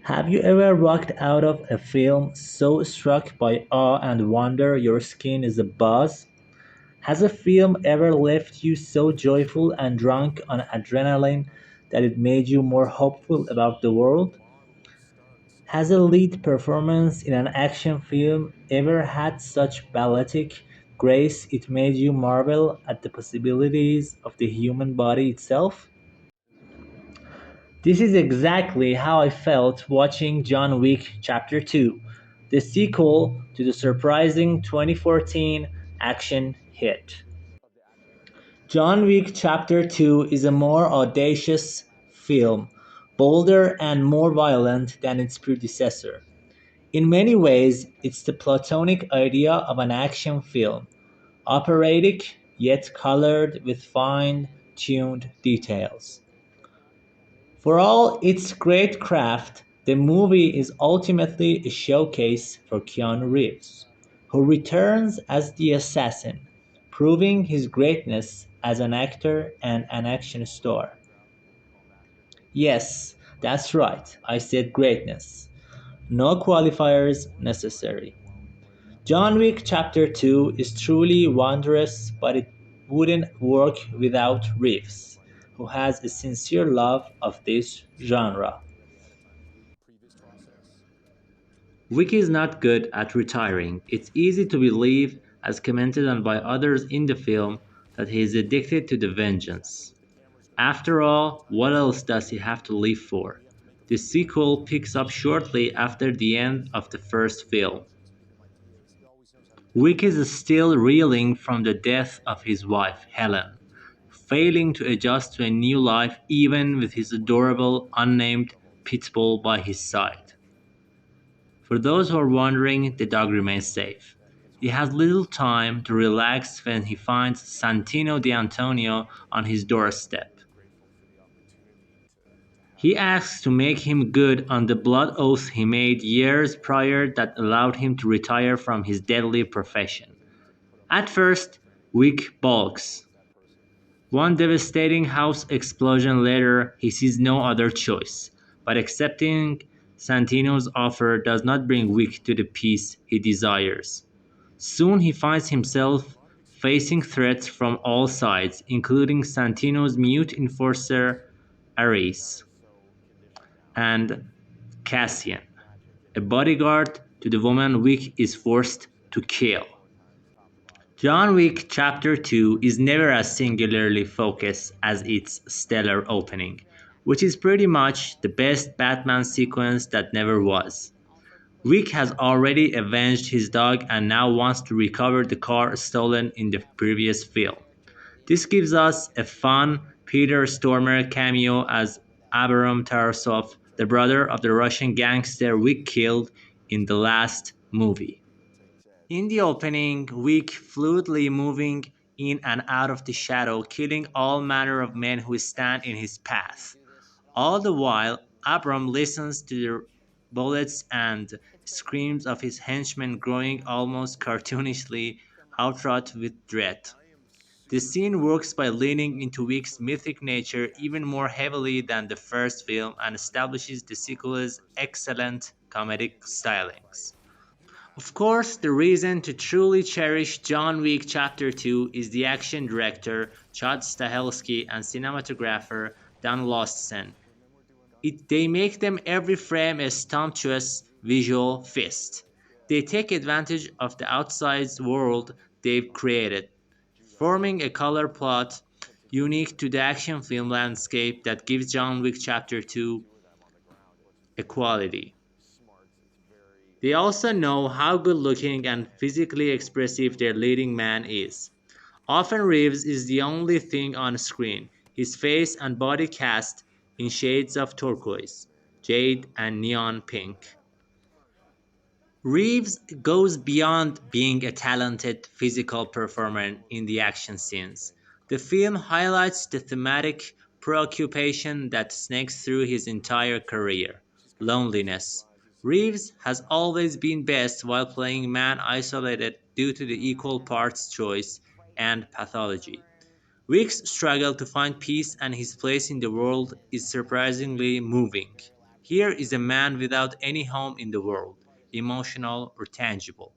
Have you ever walked out of a film so struck by awe and wonder your skin is abuzz? Has a film ever left you so joyful and drunk on adrenaline that it made you more hopeful about the world? Has a lead performance in an action film ever had such balletic grace it made you marvel at the possibilities of the human body itself? This is exactly how I felt watching John Wick Chapter 2, the sequel to the surprising 2014 action hit. John Wick Chapter 2 is a more audacious film, bolder and more violent than its predecessor. In many ways, it's the platonic idea of an action film, operatic yet colored with fine tuned details. For all its great craft, the movie is ultimately a showcase for Keanu Reeves, who returns as the assassin, proving his greatness as an actor and an action star. Yes, that's right, I said greatness. No qualifiers necessary. John Wick Chapter 2 is truly wondrous, but it wouldn't work without Reeves, who has a sincere love of this genre. Wick is not good at retiring. It's easy to believe, as commented on by others in the film, that he is addicted to the vengeance. After all, what else does he have to live for? The sequel picks up shortly after the end of the first film. Wick is still reeling from the death of his wife, Helen, failing to adjust to a new life even with his adorable, unnamed pitbull by his side. For those who are wondering, the dog remains safe. He has little time to relax when he finds Santino D'Antonio on his doorstep. He asks to make him good on the blood oath he made years prior that allowed him to retire from his deadly profession. At first, Wick balks. One devastating house explosion later, he sees no other choice. But accepting Santino's offer does not bring Wick to the peace he desires. Soon he finds himself facing threats from all sides, including Santino's mute enforcer, Ares, and Cassian, a bodyguard to the woman Wick is forced to kill. John Wick Chapter 2 is never as singularly focused as its stellar opening, which is pretty much the best Batman sequence that never was. Wick has already avenged his dog and now wants to recover the car stolen in the previous film. This gives us a fun Peter Stormer cameo as Abaram Tarasov, the brother of the Russian gangster Wick killed in the last movie. In the opening, Wick fluidly moving in and out of the shadow, killing all manner of men who stand in his path. All the while, Abram listens to the bullets and screams of his henchmen growing almost cartoonishly outright with dread. The scene works by leaning into Wick's mythic nature even more heavily than the first film and establishes the sequel's excellent comedic stylings. Of course, the reason to truly cherish John Wick Chapter 2 is the action director Chad Stahelski and cinematographer Dan Lostsen. They make them every frame a sumptuous visual feast. They take advantage of the outside world they've created, forming a color plot unique to the action film landscape that gives John Wick Chapter 2 a quality. They also know how good looking and physically expressive their leading man is. Often Reeves is the only thing on screen, his face and body cast in shades of turquoise, jade, and neon pink. Reeves goes beyond being a talented physical performer in the action scenes. The film highlights the thematic preoccupation that snakes through his entire career: loneliness. Reeves has always been best while playing man isolated due to the equal parts choice and pathology. Wick's struggle to find peace and his place in the world is surprisingly moving. Here is a man without any home in the world, emotional or tangible.